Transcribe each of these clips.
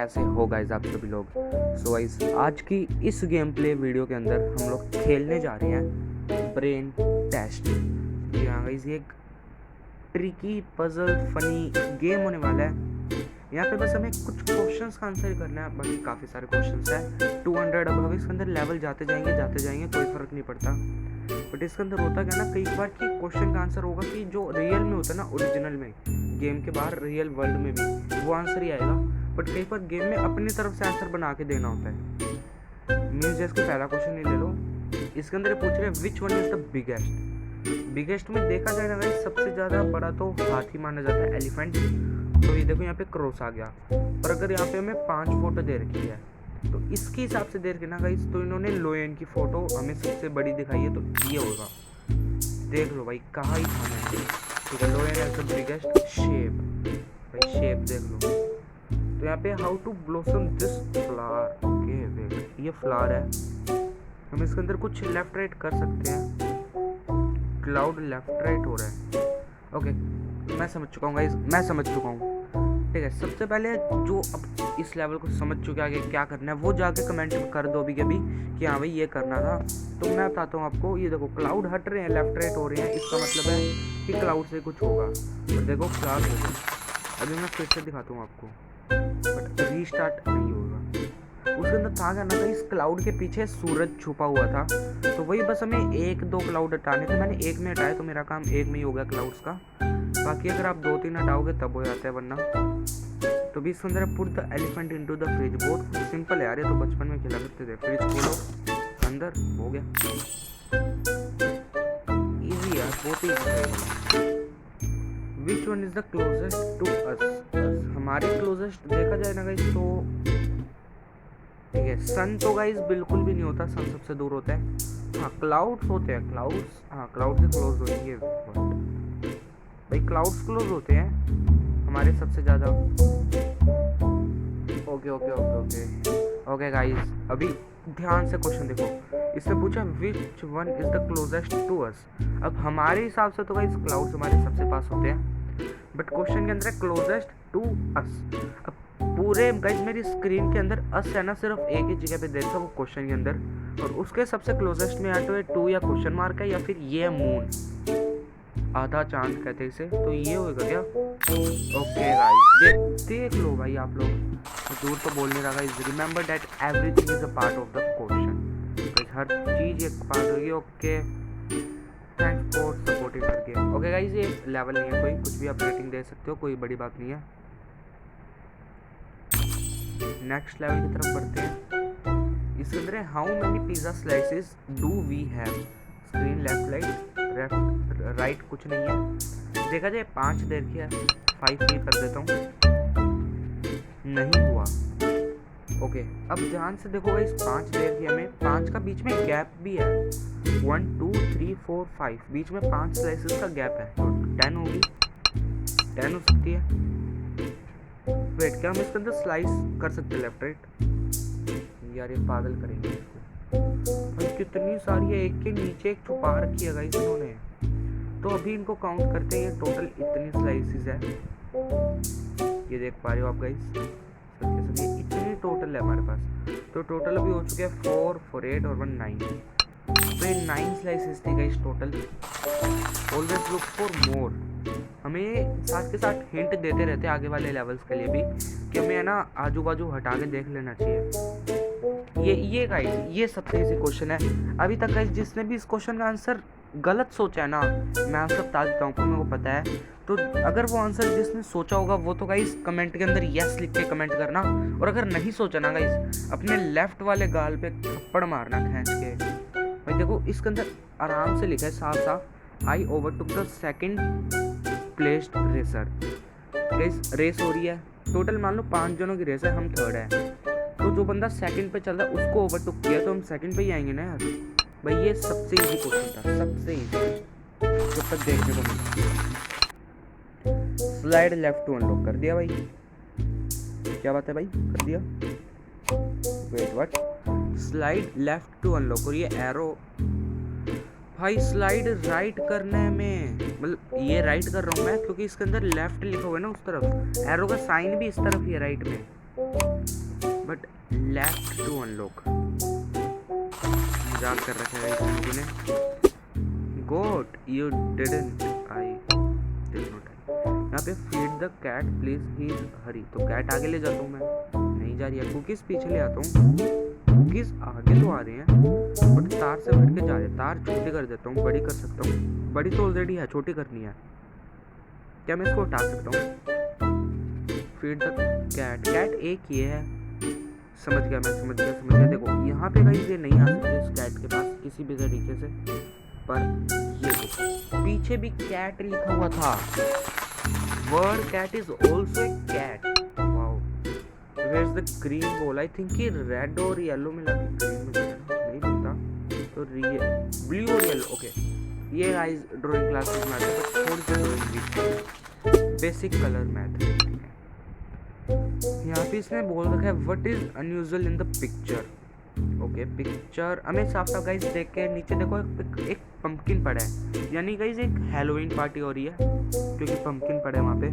कैसे हो गाइस आप सभी लोग। सो गाइस आज की इस गेम प्ले वीडियो के अंदर हम लोग खेलने जा रहे हैं ब्रेन टेस्ट। जी हाँ गाइस, ये एक ट्रिकी पजल फनी गेम होने वाला है। यहाँ पे बस हमें कुछ क्वेश्चंस का आंसर करना है, बाकी काफ़ी सारे क्वेश्चंस है। 200 अब इसके अंदर लेवल जाते जाएंगे कोई फ़र्क नहीं पड़ता। बट इसके अंदर होता क्या ना, कई बार कि क्वेश्चन का आंसर होगा कि जो रियल में होता है ना, ओरिजिनल में, गेम के बाहर रियल वर्ल्ड में भी वो आंसर ही आएगा। बट कई बार गेम में अपनी तरफ से आंसर बना के देना होता है। मीन्स जैसे पहला क्वेश्चन ही ले लो, इसके अंदर पूछ रहे हैं विच वन इज द बिगेस्ट में देखा जाए ना गाइस, सबसे ज़्यादा बड़ा तो हाथी माना जाता है, एलिफेंट। तो ये देखो यहाँ पे क्रॉस आ गया, पर अगर यहाँ पे हमें 5 फोटो दे रखी है तो इसके हिसाब से दे रखे ना गाइस, तो इन्होंने लोयन की फ़ोटो हमें सबसे बड़ी दिखाई है, तो ये होगा। देख लो भाई, कहाँ ही था मैं। ठीक है, lion is the biggest shape. भाई शेप देख लो। तो यहाँ पे how to blossom this flower. Okay wait, ये फ्लावर है। हम इसके अंदर कुछ लेफ्ट राइट कर सकते हैं। क्लाउड लेफ्ट राइट हो रहा है। ओके मैं समझ चुका हूँ गाइस, मैं समझ चुका हूँ। ठीक है, सबसे पहले जो अब इस लेवल को समझ चुके आगे क्या करना है वो जाके कमेंट में कर दो अभी के अभी कि हाँ भाई ये करना था। तो मैं बताता हूँ आपको। ये देखो क्लाउड हट रहे हैं, लेफ्ट राइट हो रहे हैं, इसका मतलब है कि क्लाउड से कुछ होगा। तो देखो क्लाउड हो गया। अभी मैं फिर से दिखाता हूँ आपको, बट रीस्टार्ट नहीं होगा। उसके अंदर था क्या ना, इस क्लाउड के पीछे सूरज छुपा हुआ था, तो वही बस हमें 1-2 क्लाउड हटाने थे। मैंने एक में हटाया तो मेरा काम एक में ही हो गया क्लाउड्स का। बाकी अगर आप 2-3 हटाओगे तब हो जाता है, वरना तो भी इसके अंदर put the elephant into the fridge. बहुत सिंपल है यार, ये तो बचपन में खेला करते थे। फ्रिज खोलो, अंदर हो गया। इजी यार, बहुत ही। Which one is the closest to us. हमारे क्लोजेस्ट देखा जाए ना गाइस तो ठीक है, सन तो गाइस बिल्कुल भी नहीं होता, सन सबसे दूर होता है। हाँ क्लाउड्स होते हैं, क्लाउड्स, हाँ क्लाउड से क्लोज होंगे भाई, क्लाउड्स क्लोज होते हैं हमारे सबसे ज़्यादा। Okay okay okay okay okay guys, अभी ध्यान से क्वेश्चन देखो। इससे पूछा which one is the closest to us. अब हमारे हिसाब से तो गाइस क्लाउड्स हमारे सबसे पास होते हैं, बट क्वेश्चन के अंदर है क्लोजेस्ट टू अस। अब पूरे गाइस मेरी स्क्रीन के अंदर अस है ना, सिर्फ एक ही जगह पे देखा वो क्वेश्चन के अंदर, और उसके सबसे क्लोजेस्ट में या तो 2 या क्वेश्चन मार्क है या फिर ये मून, आधा चांद कहते इसे, तो ये होगा क्या। ओके गाइस देख लो भाई आप लोग, दूर तो बोल नहीं रहा guys. Remember that everything is a part of the question, हर चीज एक पार्ट होगी। ओके थैंक्स फॉर सपोर्टिंग करके। ओके गाइस, ये लेवल नहीं है कोई, कुछ भी आप रेटिंग दे सकते हो, कोई बड़ी बात नहीं है। नेक्स्ट लेवल की तरफ बढ़ते हैं। इसके अंदर है how many pizza slices do we have. Screen left right कुछ नहीं है। देखा जाए 5 दे रखी है, 5 ही कर देता हूँ, नहीं हुआ। ओके अब ध्यान से देखो इस 5 दे रखी है हमें, 5 का बीच में गैप भी है। 1 2 3 4 5 बीच में 5 स्लाइसेस का गैप है, तो 10 होगी, 10 हो सकती है। वेट, क्या हम इसके अंदर स्लाइस कर सकते हैं लेफ्ट राइट? यार ये पागल करेंगे इसको भाई, कितनी सारी है, एक के नीचे एक छुपा रखी है गाइस इन्होंने। तो अभी इनको काउंट करते हैं, ये टोटल इतनी स्लाइसेस है, ये देख पा रहे हो आप गाइस, सबके सब इतनी टोटल है हमारे पास। तो टोटल अभी हो चुके हैं 4 4 8 और 1 9, तो ये 9 स्लाइसेस थी guys total. Always look for more. हमें साथ के साथ हिंट देते रहते हैं आगे वाले लेवल्स के लिए भी कि हमें है ना आजू बाजू हटा के देख लेना चाहिए। ये गाइस, ये सबसे इजी क्वेश्चन है अभी तक गाइस। जिसने भी इस क्वेश्चन का आंसर गलत सोचा है ना, मैं आंसर बता देता हूँ, मेरे को पता है। तो अगर वो आंसर जिसने सोचा होगा वो तो गाइस कमेंट के अंदर यस लिख के कमेंट करना, और अगर नहीं सोचा ना गाइस, अपने लेफ्ट वाले गाल पे थप्पड़ मारना खींच के। भाई देखो इसके अंदर आराम से लिखा है साफ साफ, I overtook the second placed racer. Race हो रही है, टोटल मान लो 5 जनों की रेस है, हम थर्ड है, तो जो बंदा सेकंड पे चल रहा है उसको ओवरटुक किया तो हम सेकंड पे ही आएंगे ना यार। भाई ये सबसे इजी क्वेश्चन था, सबसे इजी जब तक देखने को मिला। स्लाइड लेफ्ट टू अनलॉक कर दिया भाई, क्या बात है भाई, कर दिया। Wait what, slide left to unlock, और ये एरो भाई स्लाइड राइट करने में, मतलब ये राइट कर रहा हूँ मैं क्योंकि इसके अंदर लेफ्ट लिखा हुआ है ना उस तरफ, एरो का साइन भी इस तरफ ही है राइट में। But left to unlock. मजाक कर रखा है इन लोगों ने। Got you didn't I did not I. यहाँ पे feed the cat please he hurry, तो कैट आगे ले जाता हूँ मैं, नहीं जा रही है। कुकीज पीछे ले आता हूँ, कुकीज आगे तो आ रहे हैं बट तार से हट के जा रहे हैं। तार छोटी कर देता हूँ, बड़ी कर सकता हूँ। बड़ी तो ऑलरेडी है, छोटी करनी है। क्या मैं इसको हटा सकता हूँ? फीड द कैट, कैट एक ही है। समझ गया मैं, समझ गया। देखो यहाँ पे कहीं ये नहीं आ सकते इस कैट के पास किसी भी तरीके से, पर ये देखो पीछे भी कैट लिखा हुआ था। Word cat is also a cat. Wow, where is the green ball? I think ये रेड और येलो मिला के ग्रीन में नहीं बनता, तो ब्लू और येलो। ओके, ये गाइस ड्राइंग क्लासेस में आते हैं, बट थोड़ी सी ड्राइंग बेसिक कलर मैथ। यहाँ पे इसने बोल रखा है what is unusual in the picture. Okay, picture हमें साफ साफ गाइस देख के नीचे देखो एक पंपकिन पड़ा है, यानी गाइस एक हैलोवीन पार्टी हो रही है क्योंकि पंपकिन पड़ा है वहाँ पे।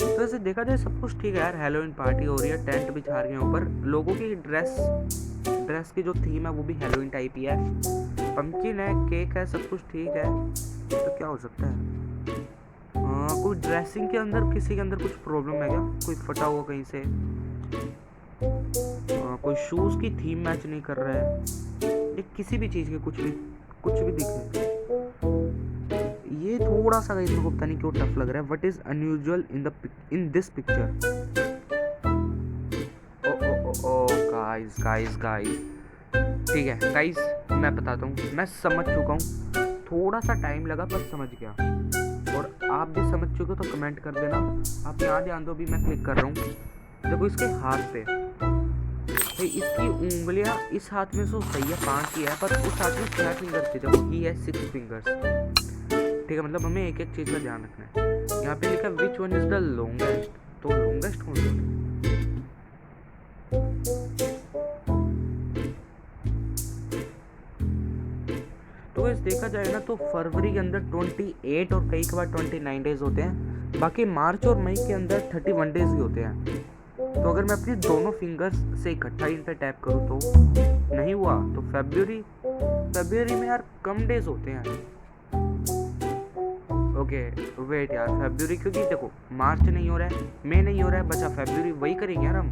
तो ऐसे देखा जाए सब कुछ ठीक है यार, हैलोवीन पार्टी हो रही है, टेंट बिछा रहे हैं ऊपर, लोगों की ड्रेस की जो थीम है वो भी हैलोवीन टाइप ही है। पंपकिन है, केक है, सब कुछ ठीक है। तो क्या हो सकता है? कोई ड्रेसिंग के अंदर किसी के अंदर कुछ प्रॉब्लम है क्या? कोई फटा हुआ कहीं से, कोई शूज की थीम मैच नहीं कर रहा है, ये किसी भी चीज के कुछ भी दिखे। ये थोड़ा सा गाइस मुझे पता नहीं क्यों टफ लग रहा है। What is unusual in this picture? Oh guys ठीक है गाइस, मैं बताता हूँ, मैं समझ चुका हूँ। थोड़ा सा टाइम लगा पर समझ गया, और आप भी समझ चुके हो तो कमेंट कर देना। आप यहाँ ध्यान दो, अभी मैं क्लिक कर रहा हूँ, देखो इसके हाथ पे इसकी उंगलियां इस हाथ में तो सही है, 5 ही है, पर उस हाथ में 6 फिंगर थे, देखो ही है 6 फिंगर्स। ठीक है, मतलब हमें एक एक चीज का ध्यान रखना है। यहाँ पे लिखा विच वन इज द लॉन्गेस्ट, तो लॉन्गेस्ट कौन सा? तो इस देखा जाए ना तो फरवरी के अंदर 28 और कई बार 29 डेज होते हैं, बाकी मार्च और मई के अंदर 31 डेज ही होते हैं। तो अगर मैं अपनी दोनों फिंगर्स से इकट्ठा इन पे टैप करूँ तो नहीं हुआ, तो फरवरी में यार कम डेज होते हैं। ओके वेट यार, फरवरी, क्योंकि देखो मार्च नहीं हो रहा है, मई नहीं हो रहा है, बचा फरवरी, वही करेंगे यार हम।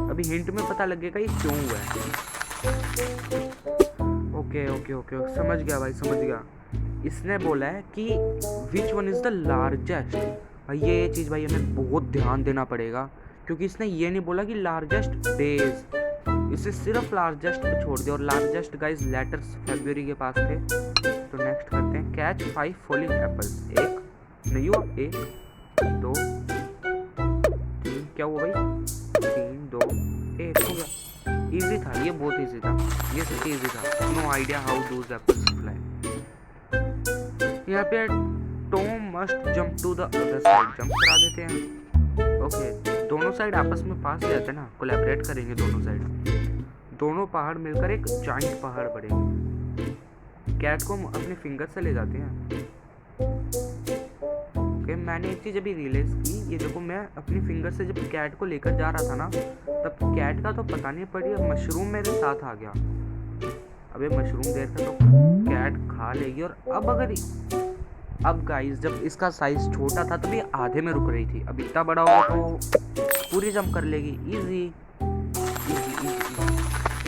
अभी हिंट में पता लगेगा ये क्यों हुआ है। ओके, समझ गया भाई, समझ गया। इसने बोला है कि विच वन इज द लार्जेस्ट। भाई ये चीज़ भाई हमें बहुत ध्यान देना पड़ेगा, क्योंकि इसने ये नहीं बोला कि लार्जेस्ट डेज, इसे सिर्फ लार्जेस्ट पे छोड़ दिया, और लार्जेस्ट गाइस लेटर्स फरवरी के पास थे। तो नेक्स्ट करते हैं, कैच 5 फॉलिंग एप्पल्स। एक नहीं हुआ, 1 2 3, क्या हुआ भाई? 3 2 1 हो गया। इजी था ये, बहुत इजी था ये, सच इजी था। No idea how those apples fly. यहाँ पे Tom must jump to the other side, jump करा देते हैं। ओके, दोनों साइड आपस में पास जाते हैं ना, कोलैबोरेट करेंगे दोनों साइड, दोनों पहाड़ मिलकर एक जाइंट पहाड़ बढ़ेंगे। कैट को हम अपने फिंगर से ले जाते हैं। ओके, मैंने एक चीज अभी रियलाइज की, ये देखो मैं अपनी फिंगर से जब कैट को लेकर जा रहा था ना, तब कैट का तो पता नहीं पड़ी, अब मशरूम मेरे साथ आ गया। अब ये मशरूम देर का तो कैट खा लेगी। और अब गाइस जब इसका साइज छोटा था तब ये आधे में रुक रही थी, अब इतना बड़ा होगा तो पूरी जंप कर लेगी। इजी।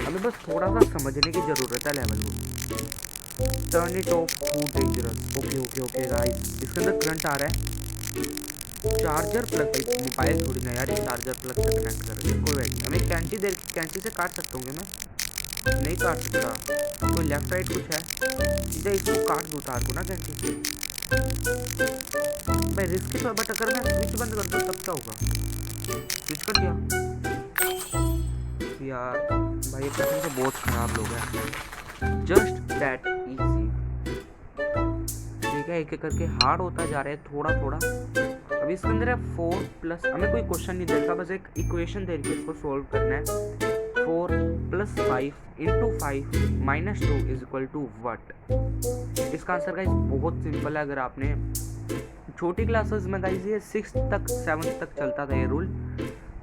हमें बस थोड़ा सा समझने की जरूरत है लेवल को। Turn it off too dangerous. Okay guys, इसके अंदर करंट आ रहा है। चार्जर प्लग, मोबाइल थोड़ी ना यार, ये चार्जर प्लग से कनेक्ट कर रहे हैं। कोई बात नहीं, हमें कैंची से काट सकता हूँ मैं? नहीं काट सकता। तो लेफ्ट राइट कुछ है, सीधा इसको काट दो तार को ना कैंची से। भाई रिस्क है, बट अगर मैं स्विच बंद कर दूँ तब क्या होगा? स्विच कर दिया यार, भाई कसम से बहुत खराब लोग हैं। Just that easy. ठीक है, एक एक करके हार्ड होता जा रहा है थोड़ा थोड़ा। अभी इसके अंदर है 4 प्लस, हमें कोई क्वेश्चन नहीं देता, बस एक इक्वेशन दे रही है, इसको सोल्व करना है। 4 + 5 × 5 - 2 = what? इसका आंसर गाइस बहुत सिंपल है। अगर आपने छोटी क्लासेस में गाइस ये 6th तक 7th तक चलता था ये रूल,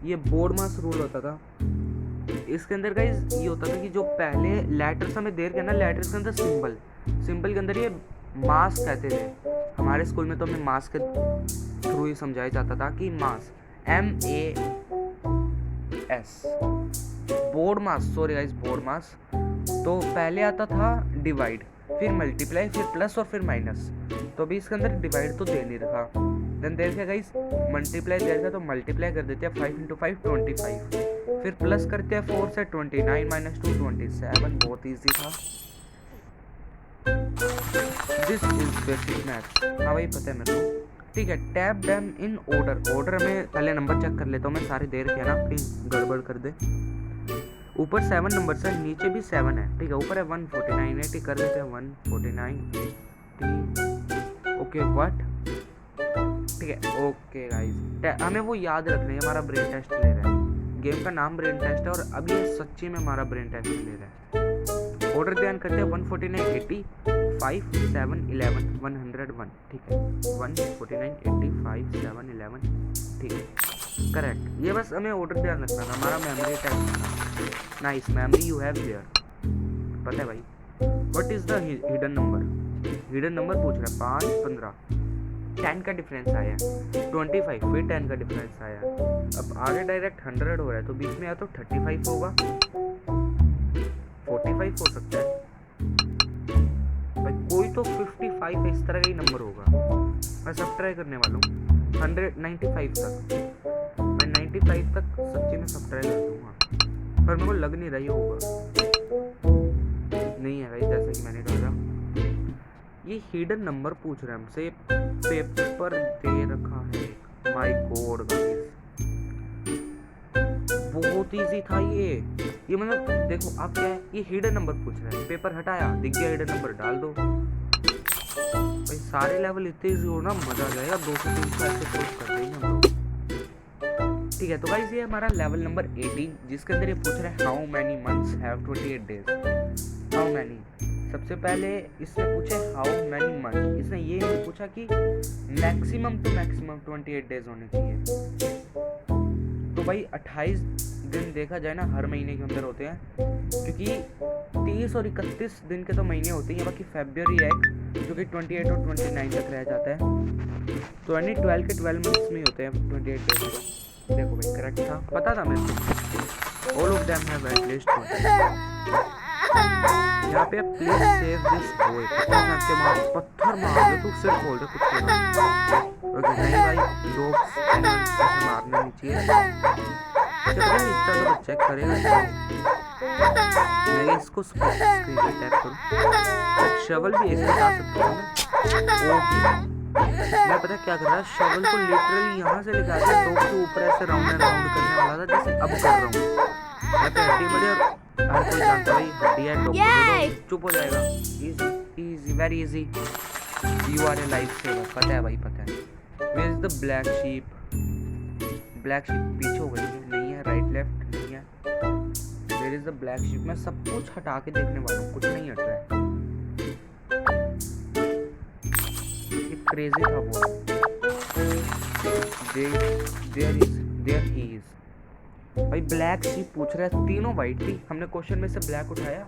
ये बोर्ड मास रूल होता था। इसके अंदर गाइस ये होता था कि जो पहले लेटर्स हमें देर के ना, लेटर्स के अंदर सिंबल के अंदर ये मास कहते थे। हमारे स्कूल में तो हमें मास के थ्रू ही समझाया जाता था कि मास, MAS, बोर्ड मास, सॉरी गाइस, बोर्ड मास। तो पहले आता था डिवाइड, फिर मल्टीप्लाई, फिर प्लस और फिर माइनस। तो अभी इसके अंदर डिवाइड तो दे नहीं रखा। देन देर क्या गाइस, मल्टीप्लाई देर का, तो मल्टीप्लाई कर देते हैं 5 × 5 25, फिर प्लस करते हैं 4 से 29 - 2 27। बहुत ईजी था। This is basic maths. हाँ भाई पता है मेरे को। ठीक है, टैप देम इन ऑर्डर में पहले नंबर चेक कर लेता हूँ मैं, सारी देर के ना कहीं गड़बड़ कर दे। ऊपर 7 नंबर है, नीचे भी 7 है। ठीक है, ऊपर है 149, 80 कर देते हैं 149 80। ओके व्हाट, ठीक है। ओके गाइस, हमें वो याद रखना है, हमारा ब्रेन टेस्ट ले रहा है। गेम का नाम ब्रेन टेस्ट है और अभी ये सच्ची में हमारा ब्रेन टेस्ट ले रहा है। ऑर्डर ध्यान करते हैं 149 80 5 7 11 101। ठीक है, 149 80 5 7 11। ठीक है, करेक्ट। ये बस हमें ऑर्डर ध्यान रखना था, हमारा memory test. Nice, memory you have there. पता है भाई। What is the hidden number? Hidden number पूछ रहा है। 5 15 10 का डिफरेंस आया, 25 फिर 10 का डिफरेंस आया। अब आगे डायरेक्ट 100 हो रहा है, तो बीच में या तो 35 होगा, 45 हो सकता है भाई, कोई तो 55 इस तरह का ही नंबर होगा। मैं सब ट्राई करने वाला हूँ 195 तक। मैं 95 तक सच्ची में सब ट्राई कर दूंगा, पर मेरे को लग नहीं रहा ये होगा। नहीं है भाई, जैसा कि मैंने कहा था। ये हिडन नंबर पूछ रहे हैं हमसे, पेपर दे रखा है। माय गॉड गाइस, बहुत इजी था ये मतलब देखो आप क्या है, ये हिडन नंबर पूछ रहा है, पेपर हटाया, दिख गया हिडन नंबर, डाल दो भाई। सारे लेवल इतने इजी हो ना, मजा आ जाएगा। 2 से 3 ऐसे सोच कर देंगे हम लोग। ठीक है, तो गाइस ये हमारा लेवल नंबर 18, जिसके अंदर ये पूछ रहा है how many months have 28 days. How many, सबसे पहले इसने पूछे हाउ मैनी मंथ, इसने ये नहीं पूछा कि मैक्सिमम टू मैक्सिमम 28 डेज होने चाहिए। तो भाई 28 दिन देखा जाए ना हर महीने के अंदर होते हैं, क्योंकि 30 और 31 दिन के तो महीने होते हैं। बाकी फरवरी है जो कि 28 और 29 तक रह जाता है, तो यानी 12 के 12 मंथ्स में होते हैं 28 डेज। देखो भाई करेक्ट था, पता था मेरे को। All of them have at least 20। यहाँ पे प्लीज सेव दिस बॉय, पत्थर मार दे, तू सिर खोल दे कुछ करना। ओके नहीं भाई, डॉग्स ऐसे मारने नहीं चाहिए। चलो इतना तो चेक करेगा। मैं इसको स्क्रीन पे टैप करूँ, शवल भी एक बता सकता हूँ मैं पता क्या कर रहा है, शवल को लिटरली यहाँ से लेकर आके डॉग के ऊपर ऐसे राउंड एंड राउंड करने वाला था, जैसे अब कर रहा हूँ। मैं तो हड्डी बड़े और हर कोई जानता है भाई, हड्डी है डॉग को चुप हो जाएगा। Easy easy very easy, you are a life saver. पता है भाई, पता है। Where is the black sheep? Black sheep पीछे हो गई है, नहीं है, राइट लेफ्ट नहीं है। Where is the black sheep? मैं सब कुछ हटा के देखने वाला हूँ, कुछ नहीं हट रहा है। क्रेजी था वो। There he is. भाई ब्लैक शीप पूछ रहा है, तीनों वाइट थी, हमने क्वेश्चन में से ब्लैक उठाया।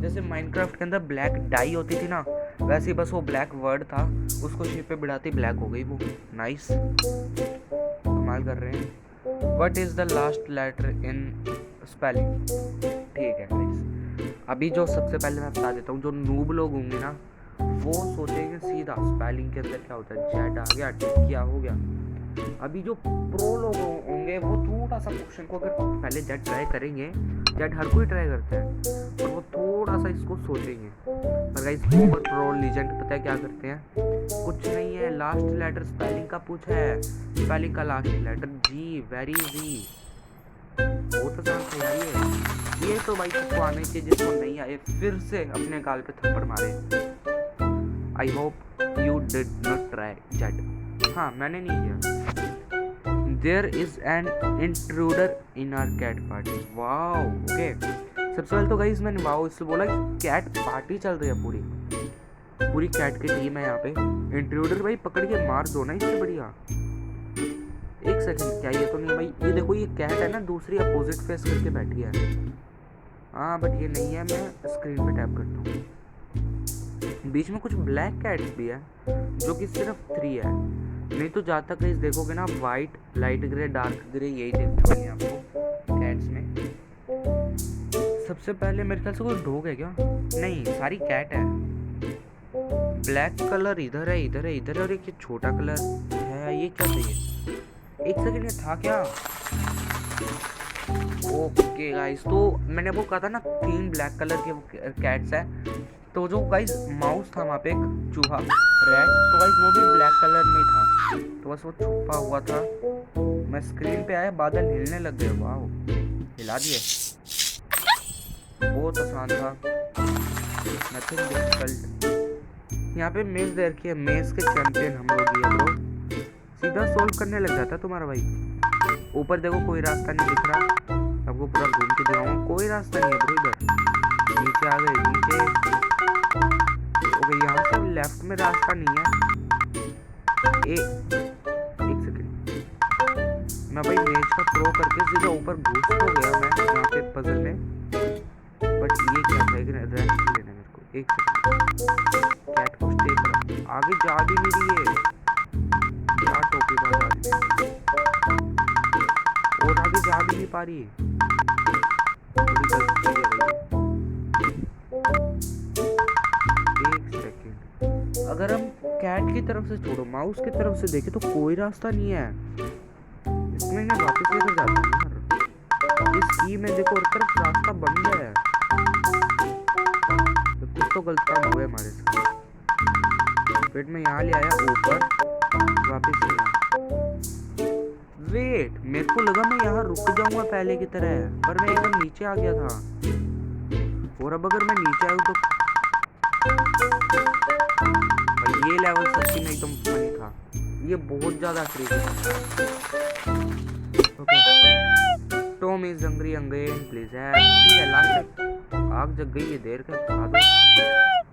जैसे माइनक्राफ्ट के अंदर ब्लैक डाई होती थी ना, वैसे ही बस वो ब्लैक वर्ड था, उसको शीप पे बिड़ाती ब्लैक हो गई वो। नाइस, कमाल कर रहे हैं। What is the last letter in spelling? ठीक है गाइस, अभी जो सबसे पहले मैं बता देता हूँ, जो नूब लोग होंगे ना वो सोचेंगे सीधा स्पेलिंग के अंदर क्या होता है, जेड आ गया, टी क्या हो गया। अभी जो प्रो लोग होंगे वो थोड़ा सा क्वेश्चन को अगर पहले जेड ट्राई करेंगे, जेड हर कोई ट्राई करता है, तो वो थोड़ा सा इसको सोचेंगे। पर गाइस ओवर प्रो लीजेंड पता है क्या करते हैं, कुछ नहीं है, लास्ट लेटर स्पेलिंग का पूछा है, स्पेलिंग का लास्ट लेटर जी, वेरी इजी। वो तो जान है ये तो भाई सबको आने चाहिए, जिसको नहीं आए फिर से अपने गाल पे थप्पड़ मारे। I hope you did not try Z. हाँ मैंने नहीं किया। There is an intruder in our cat party. Wow, okay. सबसे पहले तो गाइस मैंने वाओ इससे बोला कि कैट पार्टी चल रही है, पूरी कैट की टीम है यहाँ पे। इंट्रूडर भाई पकड़ के मार दो ना, इससे बढ़िया। एक सेकंड, क्या ये तो नहीं है भाई? ये देखो, ये कैट है ना, दूसरी अपोजिट फेस करके बैठी है। हाँ बट ये नहीं है, मैं स्क्रीन पे टैप करता हूँ। बीच में कुछ ब्लैक कैट्स भी है जो कि सिर्फ 3 है। नहीं तो जहाँ तक इस देखोगे ना, white, light grey, dark grey, यही देखने मिलेंगे आपको कैट्स में। सबसे पहले मेरे ख्याल से कोई डॉग है क्या? नहीं, सारी कैट है। ब्लैक कलर इधर है, इधर है, इधर है, और एक छोटा कलर है। ये क्या चाहिए? एक सेकंड, ये था क्या? ओके गाइस, तो मैंने वो कहा था ना 3 ब्लैक कलर के कैट्स है। तो जो गाइस माउस था वहाँ पे, एक चूहा, रैट, तो गाइस वो भी ब्लैक कलर में था। तो बस वो छुपा हुआ था। मैं स्क्रीन पे आया, बादल हिलने लग गए। वाह, हिला दिए। बहुत आसान था, नथिंग डिफिकल्ट। यहाँ पे मेज दे रखी है, मेज के चैंपियन हम लोग ही है ब्रो। सीधा सोल्व करने लग जाता है तुम्हारा भाई। ऊपर देखो, कोई रास्ता नहीं दिख रहा, आपको पूरा घूम के दिखाऊंगा। कोई रास्ता नहीं है ब्रो इधर। नीचे आ गए, नीचे। ओके, यहाँ से लेफ्ट में रास्ता नहीं है। एक सेकंड, मैं भाई मेज का प्रो करके सीधा ऊपर घुस तो गया मैं यहाँ पे पजल में। बट ये क्या था? एक रेस्ट लेना मेरे को। एक सेकंड, कैट को स्टे कर, आगे जा भी नहीं रही है। क्या टोपी बात आदमी, और आगे जा भी नहीं पा रही है। थोड़ी गलती है भाई। एक सेकंड, अगर हम कैट की तरफ से छोड़ो, माउस की तरफ से देखें तो कोई रास्ता नहीं है। इसमें मैं वापस लेकर जाता हूँ यार। इस ई में देखो, और तरफ रास्ता बंद है। तो कुछ तो गलत काम हुआ है हमारे साथ। फिर मैं यहाँ ले आया ऊपर, वापस यहाँ। वेट, मेरे को लगा मैं यहाँ रुक जाऊंगा पहले की तरह, पर मैं एकदम नीचे आ गया था। और अब अगर मैं नीचे आऊँ तो भाई ये लेवल सच्ची में एकदम फनी था। ये बहुत ज्यादा क्रेजी था। Okay, Tom is hungry again, please है। ठीक है, लास्ट आग जग गई है, देर का खा दो।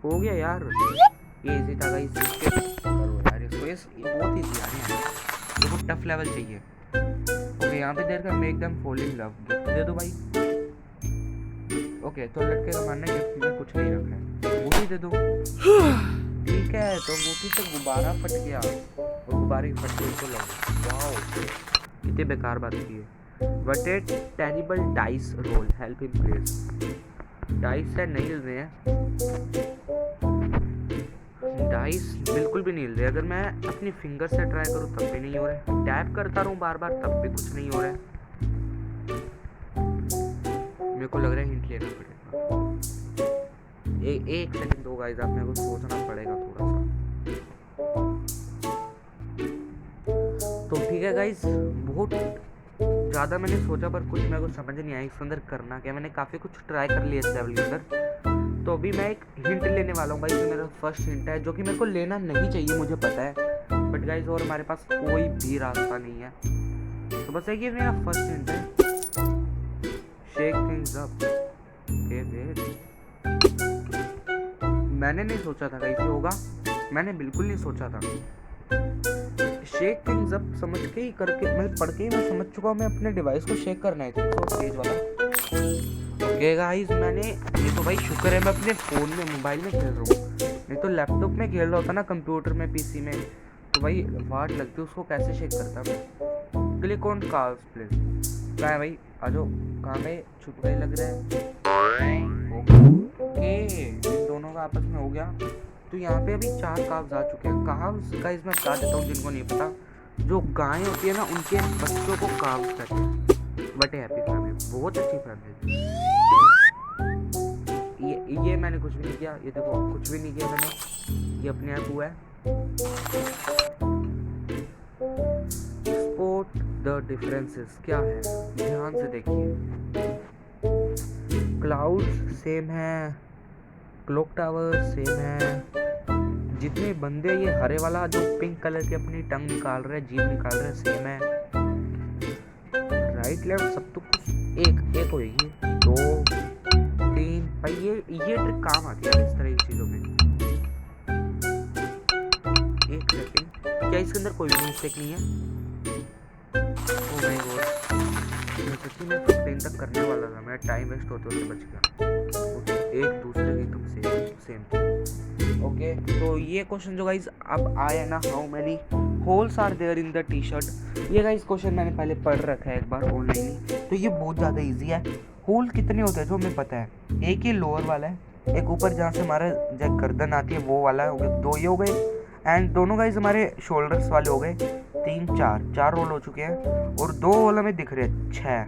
हो गया यार, ये इजी था गाइस। करो यार इसको, ये बहुत इजी आ रही है। देखो टफ लेवल चाहिए। ओके, यहाँ पे देर का make them fall in love, gift दे दो भाई। ओके, तो लड़के का मानना गिफ्ट में कुछ नहीं रखा है, वो भी दे दो। ठीक है, तो अंगूठी से गुब्बारा फट गया, और गुब्बारे की फटने को लगा। वाओ, कितनी बेकार बात की है। But A terrible dice role help him place. Dice से नहीं हिल रहे हैं, डाइस बिल्कुल भी नहीं हिल रहे। अगर मैं अपनी फिंगर से ट्राई करूँ तब भी नहीं हो रहा है। टैप करता रहूँ बार बार तब भी कुछ नहीं हो रहा है। मेरे को लग रहा है हिंट लेना पड़ेगा। एक सेकंड दो गाइस, आप मेरे को सोचना पड़ेगा थोड़ा सा। तो ठीक है गाइस, बहुत ज़्यादा मैंने सोचा पर कुछ मेरे को समझ नहीं आया इसके अंदर करना क्या। मैंने काफ़ी कुछ ट्राई कर लिया इस लेवल के अंदर। तो अभी मैं एक हिंट लेने वाला हूँ गाइस, जो मेरा फर्स्ट हिंट है, जो कि मेरे को लेना नहीं चाहिए, मुझे पता है। बट गाइस, और हमारे पास कोई भी रास्ता नहीं है। तो बस एक ये मेरा फर्स्ट हिंट है, शेक थिंग्स अप। मैंने नहीं सोचा था गाइस ये होगा, मैंने बिल्कुल नहीं सोचा था। शेक थिंग्स अप समझ के ही करके, मैं पढ़ के ही मैं समझ चुका हूँ मैं अपने डिवाइस को शेक करना है तो तेज वाला। ओके गाइस, मैंने ये तो भाई शुक्र है मैं अपने फ़ोन में, मोबाइल में खेल रहा हूँ। नहीं तो लैपटॉप में खेल रहा होता ना, कंप्यूटर में, पीसी में, तो भाई वाट लगती, उसको कैसे शेक करता मैं। Click on cars please. कहाँ है भाई? आ जाओ। कहाँ गए? छुप गए लग रहा है। ओके, इन दोनों का आपस में हो गया। तो यहाँ पे अभी 4 काव्स आ चुके हैं। काव्स गाइस मैं बता देता हूँ जिनको नहीं पता, जो गायें होती है ना, उनके बच्चों को काव्स कहते हैं। बट हैप्पी फैमिली, बहुत अच्छी फैमिली। ये मैंने कुछ भी नहीं किया, ये देखो कुछ भी नहीं किया मैंने, ये अपने आप हुआ है। स्पॉट द डिफरेंसेस क्या है, ध्यान से देखिए। क्लाउड्स सेम है, क्लॉक टावर सेम है, जितने बंदे ये हरे वाला जो पिंक कलर की अपनी टंग निकाल रहे हैं, जीभ निकाल रहे हैं, सेम है। राइट लेफ्ट सब तो कुछ एक होगी, 2 3 भाई ये ट्रिक काम आती है इस तरह की चीजों में। एक सेकंड, क्या इसके अंदर कोई भी मिस्टेक नहीं है? सच्ची मैं 15 तक करने वाला था, मेरा टाइम वेस्ट होते होते बच गया। एक दूसरे की एकदम सेम। ओके, तो ये क्वेश्चन जो गाइज अब आया ना, how many holes are there in the T shirt, ये गाइज क्वेश्चन मैंने पहले पढ़ रखा है एक बार ऑनलाइन ही, तो ये बहुत ज़्यादा ईजी है। होल कितने होते हैं जो हमें पता है, एक ही लोअर वाला है, एक ऊपर जहाँ से हमारा जब गर्दन आती है वो वाला हो गया, 2 ये हो गए, एंड दोनों गाइज हमारे शोल्डर्स वाले हो गए 3 4 होल हो चुके हैं, और 2 होल हमें दिख रहे हैं 6।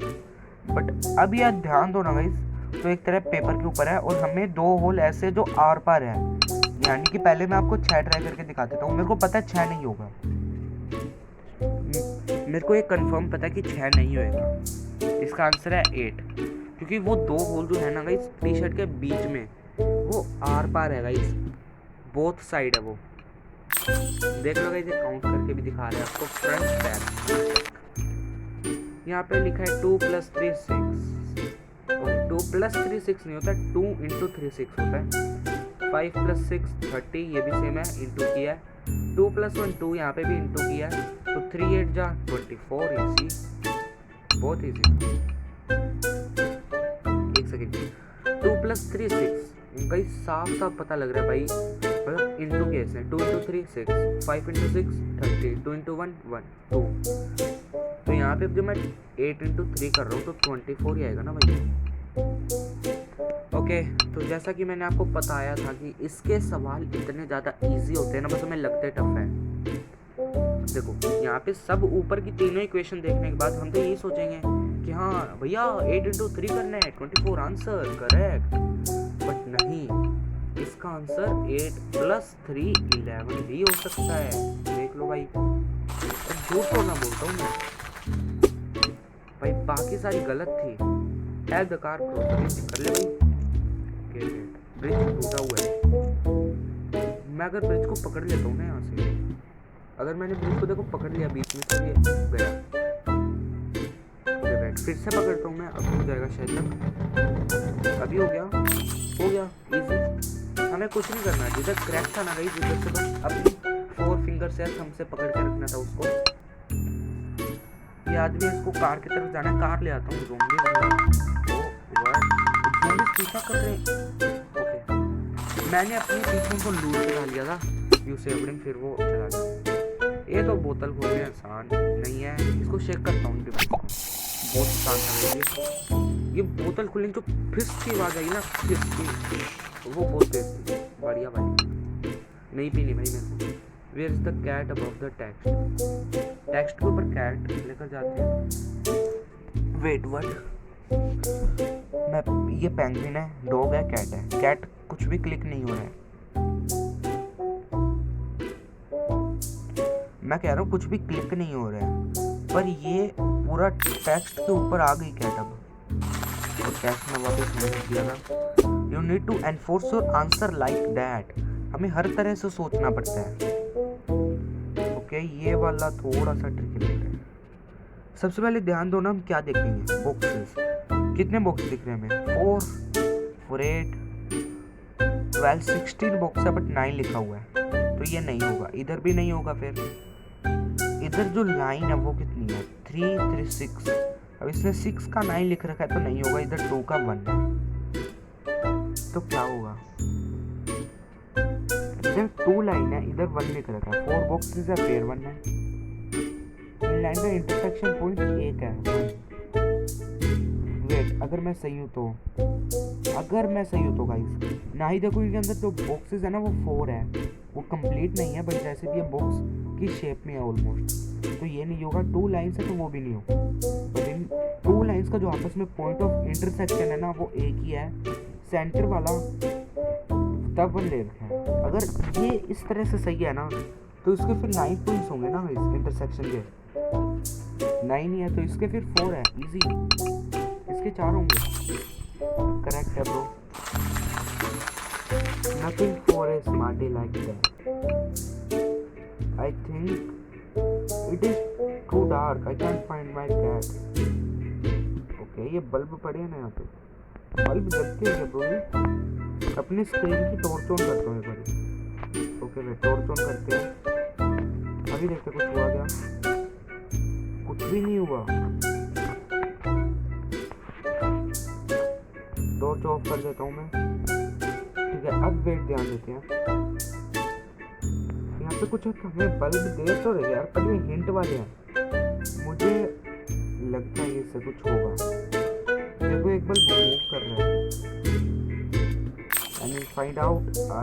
बट अब यार ध्यान दो ना गाइज, तो एक तरह पेपर के ऊपर है और हमें 2 होल ऐसे जो आर पार है, यानी कि पहले मैं आपको 6 ट्राई करके दिखा देता हूँ। मेरे को पता है 6 नहीं होगा, मेरे को ये कंफर्म पता है कि 6 नहीं होएगा, इसका आंसर है 8, क्योंकि वो 2 होल जो है ना गाइस टी शर्ट के बीच में वो आर पार है गाइस, बोथ साइड है वो। देख लो गाइस, काउंट करके भी दिखा रहे हैं आपको, फ्रंट बैक। यहाँ पे लिखा है 2 + 3 6, 2 + 3 6 नहीं होता, 2 × 3 6 होता है। 5 + 6 30, ये भी सेम है, इंटू किया है। 2 + 1 2, यहाँ पे भी इंटू किया है, तो 3 8 जा 24, इजी, बहुत इजी। एक सेकेंड, 2 + 3 6, कहीं साफ साफ पता लग रहा है भाई, मतलब इंटू कैसे, 2 × 3 6, 5 × 6 30, 2 × 1 1 2, तो यहाँ पे जब मैं 8 × 3 कर रहा हूँ तो 24 ही आएगा ना भाई। ओके, तो जैसा कि मैंने आपको बताया था कि इसके सवाल इतने ज़्यादा इजी होते हैं ना, बस हमें लगते टफ है। देखो यहाँ पे सब ऊपर की तीनों इक्वेशन देखने के बाद हम तो यही सोचेंगे कि हाँ भैया 8 × 3 करना है, 24 आंसर करेक्ट, बट नहीं, इसका आंसर 8 + 3 11 भी हो सकता है। देख लो भाई, झूठ तो ना बोलता हूँ मैं भाई, बाकी सारी गलत थी। हेल्प द कार क्रॉस कर ले भाई। ब्रिज टूटा हुआ है, मैं अगर ब्रिज को पकड़ लेता हूँ ना यहाँ से, अगर मैंने ब्रिज को देखो पकड़ लिया बीच में तो ये गया, फिर से पकड़ता हूँ मैं, अब हो जाएगा शायद तक, अभी हो गया इजी। हमें कुछ नहीं करना, जिधर क्रैक था ना गई, जिधर से बस अपनी 4 फिंगर से हमसे पकड़ के रखना था उसको। ये आदमी इसको कार की तरफ जाना है, कार ले आता हूँ, पीछा कर रहे हैं। ओके, मैंने अपनी पीछे को लूट के डाल दिया था यूसेवडिंग, फिर वो चला गया। ये तो बोतल खोलने आसान नहीं है, इसको शेक करता हूँ डिवाइस को, बहुत आसान है ये बोतल खुलने जो फिस की आवाज आई ना, फिस की, वो बहुत तेज थी, बढ़िया भाई, नहीं पीनी भाई मेरे को। Where is the cat above the text, text के ऊपर कैट लेकर जाते हैं। वेट व्हाट, मैं ये पेंगुइन है, डॉग है, कैट है, कैट कुछ भी क्लिक नहीं हो रहा है, मैं कह रहा हूँ कुछ भी क्लिक नहीं हो रहा है, पर ये पूरा टेक्स्ट के ऊपर आ गई कैट। अब और टेक्स्ट में वापस मैंने किया था, you need to enforce your answer like that, हमें हर तरह से सोचना पड़ता है। ओके, ये वाला थोड़ा सा ट्रिकी लग रहा है। सबसे पहले ध्यान दो ना, हम क्या देखेंगे, बॉक्सेस, कितने बॉक्स दिख रहे हैं हमें, 4 4 8 12 16 बॉक्स है, बट 9 लिखा हुआ है, तो ये नहीं होगा, इधर भी नहीं होगा। फिर इधर जो लाइन है वो कितनी है, 3 3 6, अब इसने 6 का 9 लिख रखा है तो नहीं होगा, इधर 2 का 1 है, तो क्या होगा, इधर 2 लाइन है, इधर 1 लिख रखा है, 4 बॉक्सेस है, फिर 1 है, इन लाइन का इंटरसेक्शन पॉइंट 1 है, 1। वेट, अगर मैं सही हूँ तो गाइस, ना ही देखो इनके अंदर जो बॉक्सेस है ना वो 4 है, वो कंप्लीट नहीं है, बट जैसे भी ये बॉक्स की शेप में है ऑलमोस्ट, तो ये नहीं होगा। 2 लाइन्स है तो वो भी नहीं होगा, बट इन 2 लाइन्स का जो आपस में पॉइंट ऑफ इंटरसेक्शन है ना वो एक ही है, सेंटर वाला तब 1 ले रखा है। अगर ये इस तरह से सही है ना तो इसके फिर 9 पॉइंट्स होंगे ना इस इंटरसेक्शन के, 9 ही है तो इसके फिर 4 है, इजी, इसके 4 होंगे, करेक्ट है bro. Nothing for a smarty like that. I think it is too dark. I can't find my cat. Okay, ये बल्ब पड़े हैं ना यहाँ पे, बल्ब जलते हैं ब्रो। अपनी स्क्रीन की टॉर्च ऑन करता हूँ एक बार। ओके भाई, टॉर्च ऑन करते हैं, अभी देखते कुछ हुआ क्या, कुछ भी नहीं हुआ। टॉर्च ऑफ कर देता हूँ मैं। ठीक है, अब वेट ध्यान देते हैं। यहाँ पे कुछ हमें बल्ब दे तो रहे यार, पर ये हिंट वाले हैं। मुझे लगता है इससे कुछ होगा। देखो एक बल्ब मूव कर रहा है। And we find out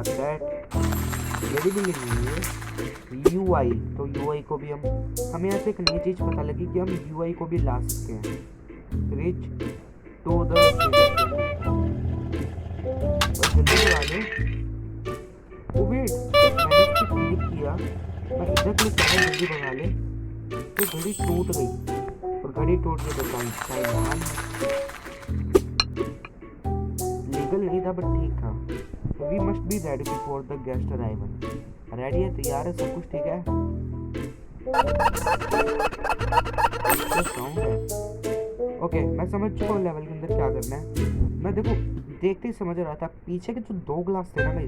that variable नहीं है UI। तो UI को भी हमें यहाँ से एक नई चीज पता लगी कि हम UI को भी ला सकते हैं। रिच टू द वाले वेट, मैंने इसको क्लिक किया, मैं इधर क्लिक करके जल्दी बना ले, तो घड़ी टूट गई और घड़ी टूट गई तो टाइम लीगल नहीं था बट ठीक था। We must be ready before the guest arrival. Ready है, तैयार है, सब कुछ ठीक है। साउंड है ओके, मैं समझ चुका हूँ लेवल के अंदर क्या करना है। मैं देखो देखते ही समझ रहा था, पीछे के जो 2 ग्लास थे ना भाई,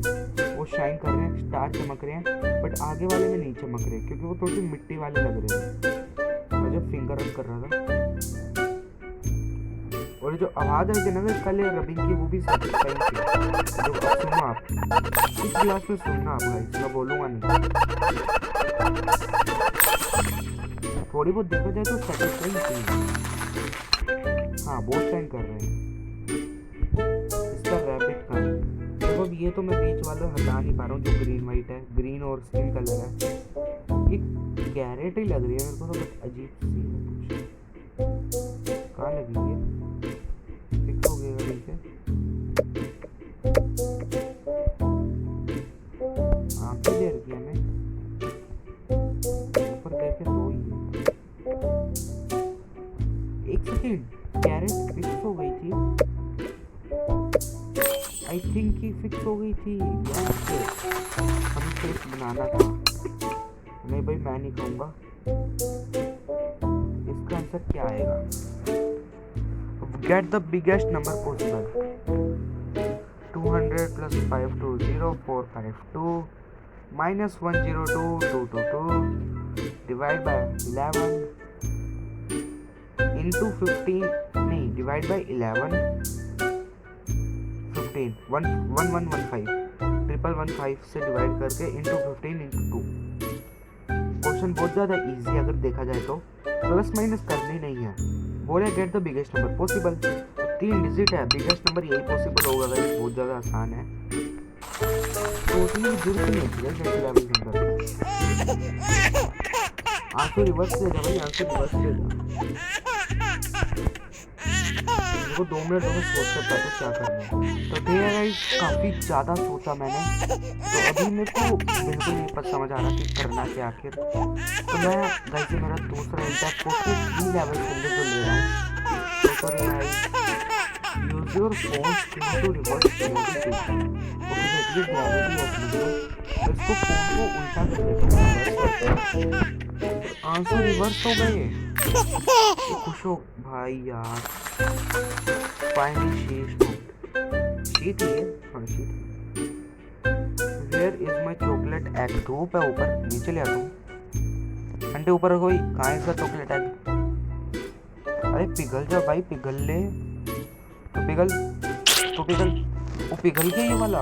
वो शाइन कर रहे हैं, स्टार चमक रहे हैं, बट आगे वाले में नहीं चमक रहे क्योंकि वो थोड़ी मिट्टी वाले लग रहे थे। मैं जब फिंगर रब कर रहा था और जो आवाज आई थी ना कल रबिंग की, वो भी सेटिस्फाइंग थी। जो सुनो आप इस क्लास में सुनना आप भाई, मैं बोलूँगा नहीं। थोड़ी बहुत देखा जाए तो सेटिस्फाइंग थी। हाँ बहुत शाइन कर रहे हैं। इसका रैबिट का देखो, ये तो मैं बीच वाला हटा नहीं पा रहा हूँ, जो ग्रीन वाइट है, ग्रीन और स्किन कलर है। एक कैरेट ही लग रही है मेरे को तो, बट अजीब सी है कुछ। कहाँ लगी है? फिक्स हो गया ठीक है। आंखें दे रखी है हमें, ऊपर देखे दो ही है। एक सेकेंड, कैरेट फिक्स हो गई थी, आई थिंक कि फिक्स हो गई थी यार। हमें सिर्फ बनाना था। नहीं भाई मैं नहीं कहूँगा। इसका आंसर क्या आएगा? Get the biggest number possible. 200 + 520 452 -102 222 divide by 11 into 15 नहीं डिवाइड बाय 11 15 1115 1115 से डिवाइड करके इंटू 15 इंटू 2। क्वेश्चन बहुत ज़्यादा इजी अगर देखा जाए तो, प्लस माइनस करनी नहीं है। बोले get the biggest number possible, 3 digit है, बिगेस्ट नंबर यही पॉसिबल होगा गाइस, बहुत ज़्यादा आसान है। तो उसमें जरूरत नहीं है लेवल के अंदर। आंसू रिवर्स ले जा भाई, आंसू रिवर्स ले जा। वो 2 मिनट में सोच सकता तो क्या करना है। तो ठीक है गाइस, काफ़ी ज़्यादा सोचा मैंने, तो अभी मेरे को बिल्कुल नहीं पता समझ आ रहा कि करना क्या आखिर। तो मैं गाइस मेरा दूसरा इंटैक्ट को 3 लेवल के अंदर जो ले रहा हूँ, तो use your phone screen to reverse gravity. Okay ये ग्रेविटी है, इसको फोन को उल्टा कर देता हूँ, आंसर रिवर्स हो गए। खुश हो भाई यार, फाइनली शीट ही है। Where is my chocolate egg? धूप है ऊपर, नीचे ले आता हूँ। अंडे ऊपर कोई कहाँ है इसका चॉकलेट एग? अरे पिघल जा भाई, पिघल ले तो पिघल वो पिघल गया ये वाला,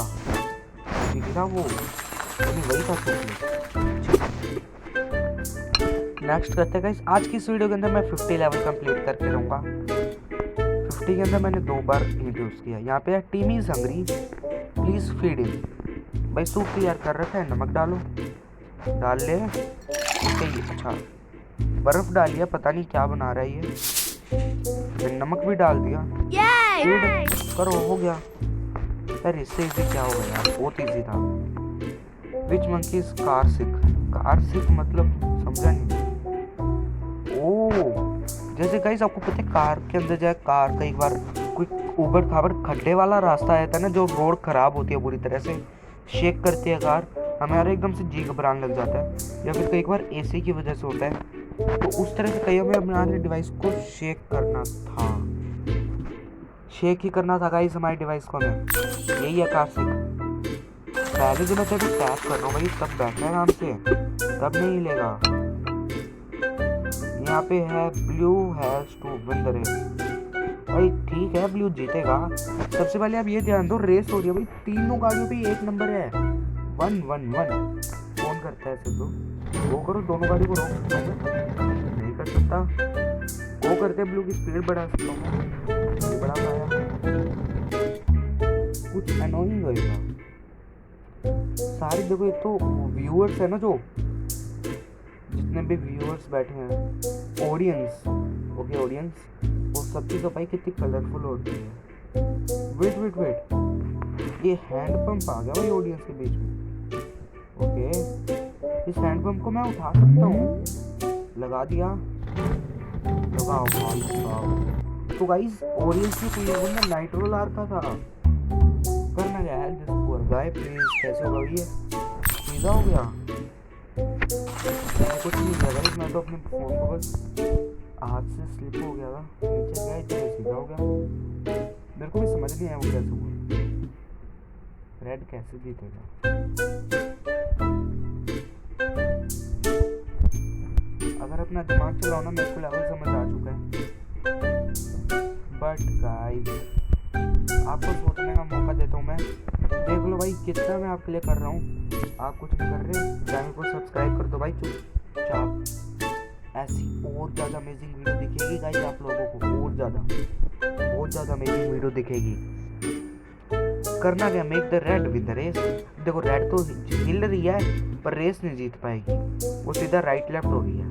पिघला वो वही था चॉकलेट। नेक्स्ट करते हैं गाइस, आज की इस वीडियो के अंदर मैं 50 लेवल कंप्लीट करके रहूँगा। 50 के अंदर मैंने 2 बार इंट्रोड्यूस किया। यहाँ पे team is hungry please feed him. भाई सूप तैयार कर रखा है, नमक डालो, डाल ले। अच्छा बर्फ डालिए, पता नहीं क्या बना रहा है ये। नमक भी डाल दिया, फीड करो, हो गया। यार इससे इजी क्या होगा यार, बहुत इजी था। Which monkey is car sick? Car sick मतलब समझा नहीं। जैसे गाइस आपको पता है कार के अंदर जाए, कार कई बार कोई ऊबड़ खाबड़ खड्डे वाला रास्ता आता है ना, जो रोड खराब होती है पूरी तरह से, शेक करती है कार, हमारा एकदम से जी घबराने लग जाता है, या फिर कई बार एसी की वजह से होता है। तो उस तरह से कई हमें हमारे डिवाइस को शेक करना था, शेक ही करना था गाइस हमारे डिवाइस को हमें। यही है कार सिक। पहले जो मैं जब टैप कर रहा हूँ भाई, तब बैठा है आराम से, तब नहीं हिलेगा। यहाँ पे है blue has to win the race. भाई ठीक है ब्लू जीतेगा। सबसे पहले आप ये ध्यान दो, रेस हो रही है भाई, तीनों गाड़ियों पे एक नंबर है, 1-1-1। कौन करता है ऐसे ब्रो? वो करो, दोनों गाड़ी को रोक नहीं कर सकता। वो करते ब्लू की स्पीड बढ़ा सकता हूँ, बढ़ा पाया। कुछ अनोइंग होएगा सारे। देखो एक तो व्यूअर्स है ना, जो जितने भी व्यूअर्स बैठे हैं, ऑडियंस, ओके ऑडियंस, वो सबकी सफाई कितनी कलरफुल होती है। वेट वेट वेट, ये हैंड पंप आ गया भाई ऑडियंस के बीच में। ओके, इस हैंड पंप को मैं उठा सकता हूँ, लगा दिया, लगाओ भाई साहब। तो गाइस ऑडियंस की कोई वो ना नाइट्रो लार का था, करना क्या है दिस पुअर गाय प्लीज। कैसे होगा ये? सीधा हो गया, कुछ नहीं किया गाइस, मैं तो अपने फोन को बस हाथ से स्लिप हो गया था, नीचे गया इधर सीधा हो गया। मेरे को भी समझ नहीं आया वो कैसे हुआ, रेड कैसे जीतेगा। अगर अपना दिमाग चलाओ ना, मेरे को लेवल समझ आ चुका है, बट गाइस आपको सोचने का मौका देता हूँ मैं। देख लो भाई कितना मैं आपके लिए कर रहा हूँ, आप कुछ नहीं कर रहे। चैनल को सब्सक्राइब कर दो भाई चुपचाप, ऐसी और ज़्यादा अमेजिंग वीडियो दिखेगी गाइस आप लोगों को, और ज़्यादा बहुत ज़्यादा अमेजिंग वीडियो दिखेगी। करना क्या, make the red with the race. देखो रेड तो हिल रही है पर रेस नहीं जीत पाएगी, वो सीधा राइट लेफ्ट हो रही है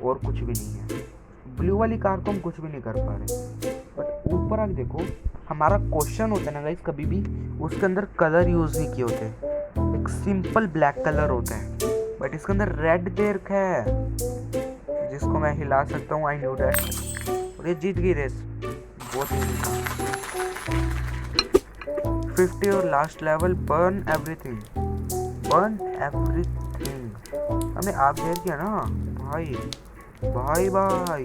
और कुछ भी नहीं है। ब्लू वाली कार को हम कुछ भी नहीं कर पा रहे। बट ऊपर आके देखो, हमारा क्वेश्चन होता है ना गाइस, कभी भी उसके अंदर कलर यूज़ नहीं किए होते, एक सिंपल ब्लैक कलर होता है, बट इसके अंदर रेड दे रखा है जिसको मैं हिला सकता हूँ। आई न्यू दैट, और ये जीत गई रेस, बहुत ईजी था। 50 और last level, burn everything, burn everything. हमें आप देर किया ना भाई भाई भाई।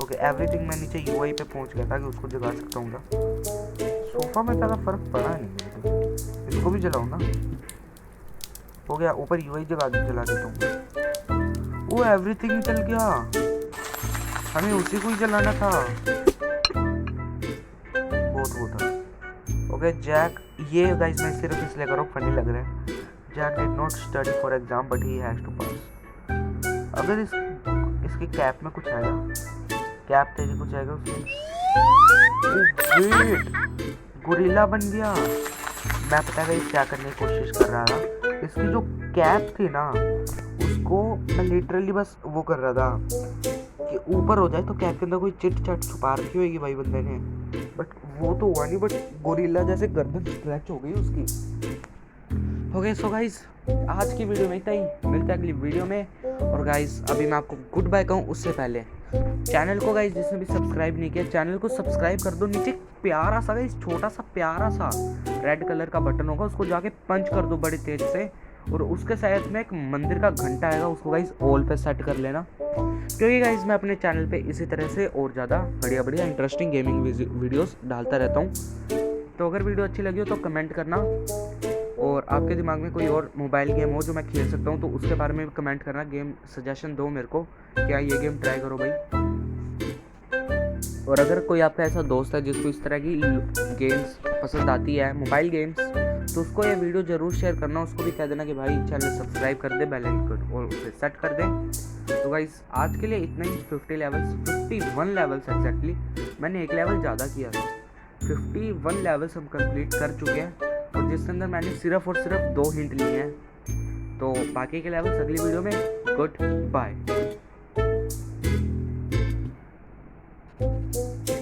ओके एवरीथिंग, मैं नीचे यूआई पे पहुंच गया था कि उसको जगा सकता हूँ। सोफा में ज़्यादा फर्क पड़ा नहीं मेरे, इसको भी जलाऊँ ना, हो गया। ऊपर यूआई जला देता हूँ, वो एवरीथिंग चल गया, हमें उसी को ही जलाना था, बहुत वो था। ओके जैक, ये गाइस मैं सिर्फ इसलिए कर रहा हूँ, फनी लग रहा है। Jack did not study for exam but he has to pass. अगर इसकी कैप में कुछ आएगा, कैप तेरी कुछ आएगा उसमें, वेट गोरिल्ला बन गया। मैं पता है क्या करने की कोशिश कर रहा था, इसकी जो कैप थी ना उसको मैं लिटरली बस वो कर रहा था कि ऊपर हो जाए तो कैप के अंदर कोई चिट चट छुपा रखी होगी भाई बंदे ने, बट वो तो हुआ नहीं। बट गोरिल्ला जैसे गर्दन स्ट्रेच हो गई उसकी। ओके सो गाइस आज की वीडियो में इतना ही, मिलते हैं अगली वीडियो में। और गाइस अभी मैं आपको गुड बाय कहूँ उससे पहले चैनल को गाइस जिसने भी सब्सक्राइब नहीं किया चैनल को सब्सक्राइब कर दो। नीचे प्यारा सा गाइस छोटा सा प्यारा सा रेड कलर का बटन होगा, उसको जाके पंच कर दो बड़ी तेज से, और उसके साथ में एक मंदिर का घंटा आएगा, उसको गाइस ऑल पे सेट कर लेना, क्योंकि गाइस मैं अपने चैनल पे इसी तरह से और ज़्यादा बढ़िया बढ़िया इंटरेस्टिंग गेमिंग वीडियोस डालता रहता हूँ। तो अगर वीडियो अच्छी लगी हो तो कमेंट करना, और आपके दिमाग में कोई और मोबाइल गेम हो जो मैं खेल सकता हूँ तो उसके बारे में कमेंट करना, गेम सजेशन दो मेरे को, क्या ये गेम ट्राई करो भाई। और अगर कोई आपका ऐसा दोस्त है जिसको इस तरह की गेम्स पसंद आती है, मोबाइल गेम्स, तो उसको ये वीडियो ज़रूर शेयर करना, उसको भी कह देना कि भाई चैनल सब्सक्राइब कर दे, बेल आइकन और उसे सेट कर दे। तो गाइस आज के लिए इतना ही। 51 लेवल्स एग्जैक्टली, मैंने एक लेवल ज़्यादा किया था। 51 लेवल्स हम कंप्लीट कर चुके हैं, और जिसके अंदर मैंने सिर्फ और सिर्फ 2 हिंट लिए हैं। तो बाकी के लेवल्स अगली वीडियो में। Good bye.